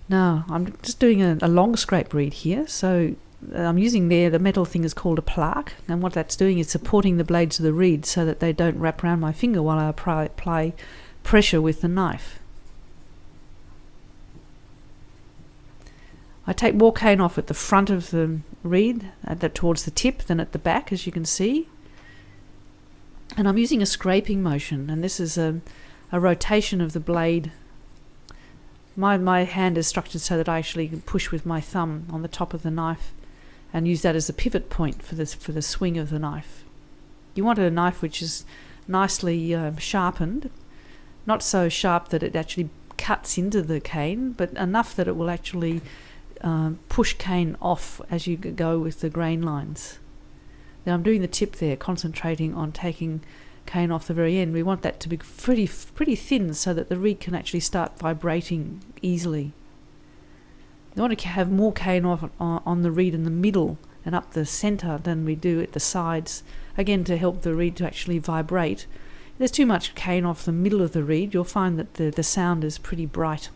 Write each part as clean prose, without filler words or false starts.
Now I'm just doing a long scrape reed here, so I'm using the metal thing is called a plaque, and what that's doing is supporting the blades of the reed so that they don't wrap around my finger while I apply pressure with the knife. I take more cane off at the front of the reed, towards the tip, than at the back, as you can see. And I'm using a scraping motion, and this is a rotation of the blade. My hand is structured so that I actually can push with my thumb on the top of the knife and use that as a pivot point for the swing of the knife. You want a knife which is nicely sharpened, not so sharp that it actually cuts into the cane, but enough that it will actually push cane off as you go with the grain lines. Now I'm doing the tip there, concentrating on taking cane off the very end. We want that to be pretty thin so that the reed can actually start vibrating easily. You want to have more cane off on the reed in the middle and up the centre than we do at the sides, again to help the reed to actually vibrate. If there's too much cane off the middle of the reed, you'll find that the sound is pretty bright.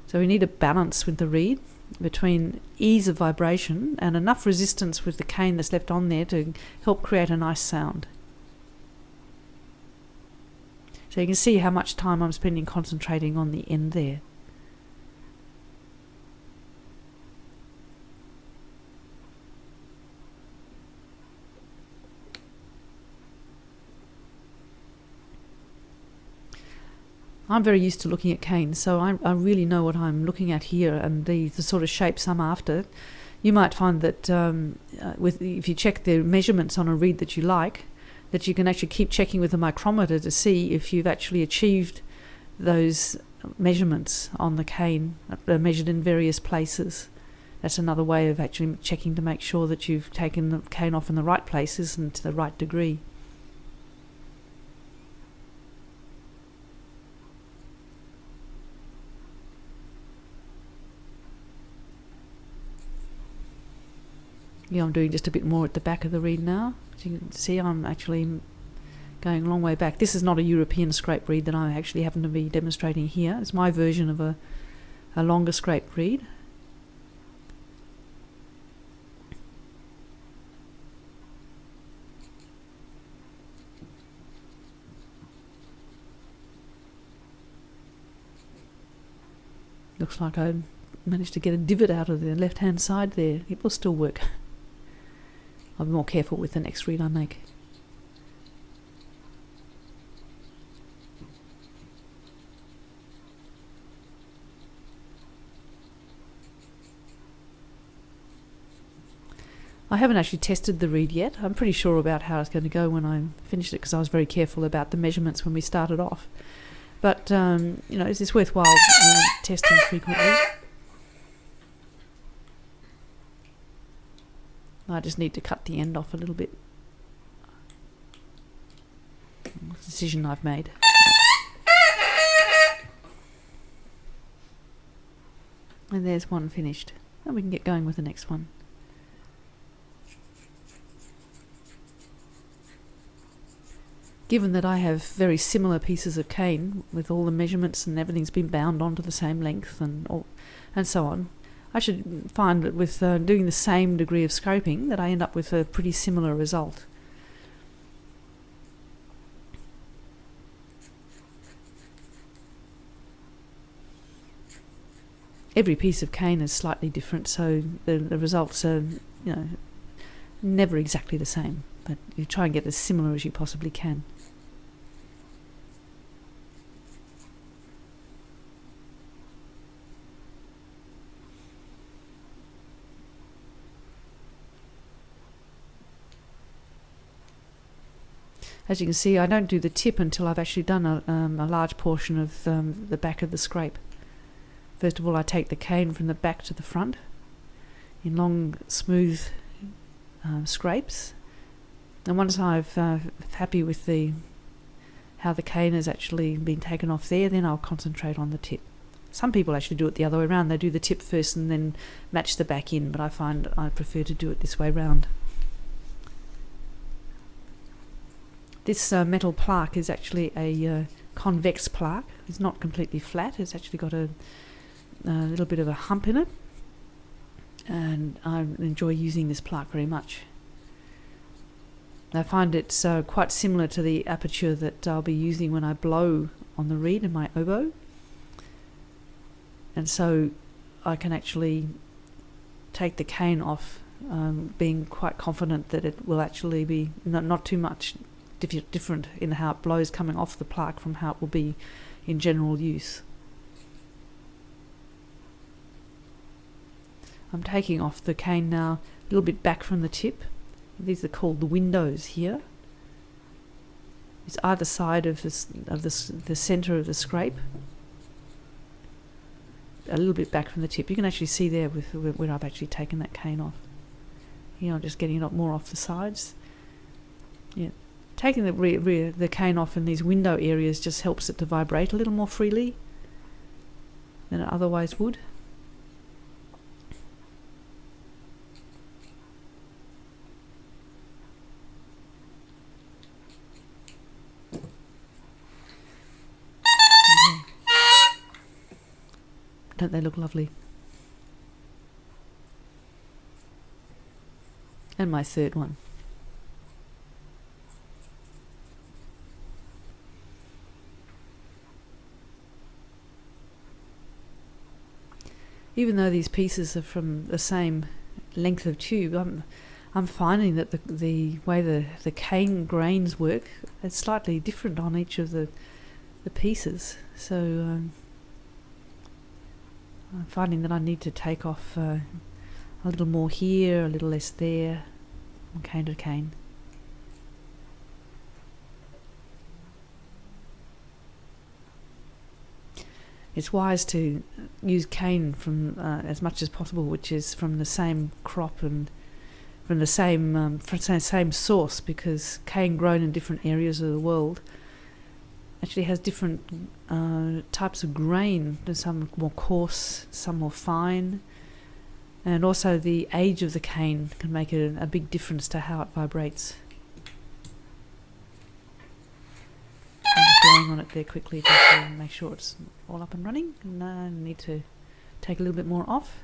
So we need a balance with the reed between ease of vibration and enough resistance with the cane that's left on there to help create a nice sound. So you can see how much time I'm spending concentrating on the end there. I'm very used to looking at canes, so I really know what I'm looking at here and the sort of shapes I'm after. You might find that if you check the measurements on a reed that you like, that you can actually keep checking with a micrometer to see if you've actually achieved those measurements on the cane, measured in various places. That's another way of actually checking to make sure that you've taken the cane off in the right places and to the right degree. Yeah, I'm doing just a bit more at the back of the reed now. As you can see, I'm actually going a long way back. This is not a European scrape reed that I actually happen to be demonstrating here. It's my version of a longer scrape reed. Looks like I managed to get a divot out of the left-hand side there. It will still work. I'll be more careful with the next reed I make. I haven't actually tested the reed yet. I'm pretty sure about how it's going to go when I finish it, because I was very careful about the measurements when we started off. But, it's worthwhile testing frequently. I just need to cut the end off a little bit. It's a decision I've made. And there's one finished. And we can get going with the next one. Given that I have very similar pieces of cane with all the measurements and everything's been bound onto the same length and so on, I should find that with doing the same degree of scraping that I end up with a pretty similar result. Every piece of cane is slightly different, so the results are, never exactly the same, but you try and get as similar as you possibly can. As you can see, I don't do the tip until I've actually done a large portion of the back of the scrape. First of all, I take the cane from the back to the front in long, smooth scrapes. And once I've happy with how the cane has actually been taken off there, then I'll concentrate on the tip. Some people actually do it the other way around. They do the tip first and then match the back in, but I find I prefer to do it this way round. This metal plaque is actually a convex plaque. It's not completely flat. It's actually got a little bit of a hump in it, and I enjoy using this plaque very much. I find it's quite similar to the aperture that I'll be using when I blow on the reed in my oboe, and so I can actually take the cane off, being quite confident that it will actually be not too much different in how it blows coming off the plaque from how it will be in general use. I'm taking off the cane now a little bit back from the tip. These are called the windows here. It's either side of the centre of the scrape. A little bit back from the tip. You can actually see there where I've actually taken that cane off. Here I'm just getting it more off the sides. Yeah, taking the cane off in these window areas just helps it to vibrate a little more freely than it otherwise would. Don't they look lovely? And my third one. Even though these pieces are from the same length of tube, I'm finding that the way the cane grains work is slightly different on each of the pieces. So I'm finding that I need to take off a little more here, a little less there, from cane to cane. It's wise to use cane from as much as possible, which is from the same crop and from the same source, because cane grown in different areas of the world actually has different types of grain. There's some more coarse, some more fine, and also the age of the cane can make a big difference to how it vibrates. I'm just blowing on it there quickly just to make sure it's all up and running. And I need to take a little bit more off.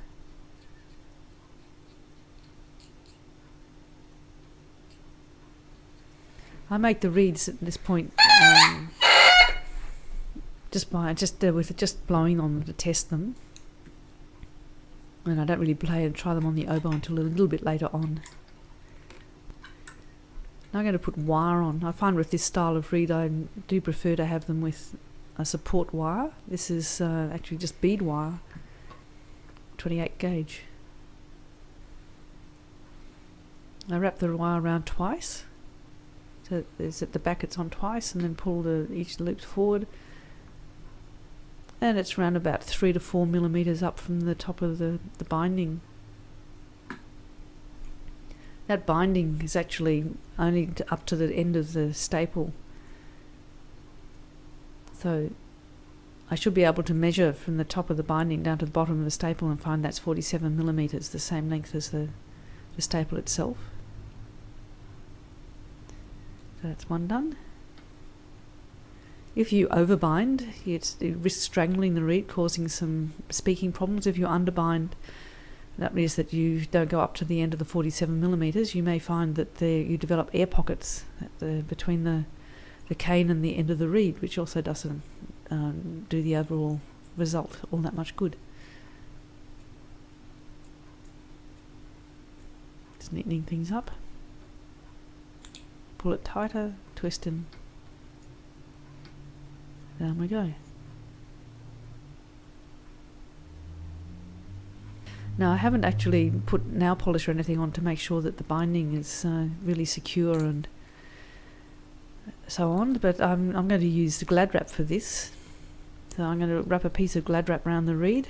I make the reeds at this point just blowing on them to test them, and I don't really play and try them on the oboe until a little bit later on. Now I'm going to put wire on. I find with this style of reed I do prefer to have them with a support wire. This is actually just bead wire, 28 gauge. I wrap the wire around twice, so it's at the back it's on twice, and then pull each loop forward. And it's around about 3 to 4 millimeters up from the top of the binding. That binding is actually only up to the end of the staple. So I should be able to measure from the top of the binding down to the bottom of the staple and find that's 47 millimeters, the same length as the staple itself. So that's one done. If you overbind, it risks strangling the reed, causing some speaking problems. If you underbind, that means that you don't go up to the end of the 47 millimeters. You may find that you develop air pockets between the cane and the end of the reed, which also doesn't do the overall result all that much good. Just neatening things up. Pull it tighter, twist and down we go. Now I haven't actually put nail polish or anything on to make sure that the binding is really secure and so on, but I'm going to use the Glad Wrap for this. So I'm going to wrap a piece of Glad Wrap around the reed,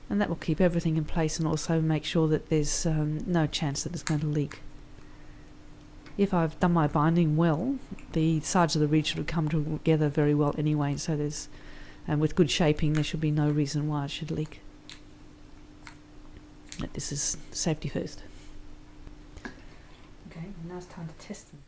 and that will keep everything in place and also make sure that there's no chance that it's going to leak. If I've done my binding well, the sides of the reed should have come together very well anyway, so and with good shaping there should be no reason why it should leak. But this is safety first. Okay, now it's time to test them.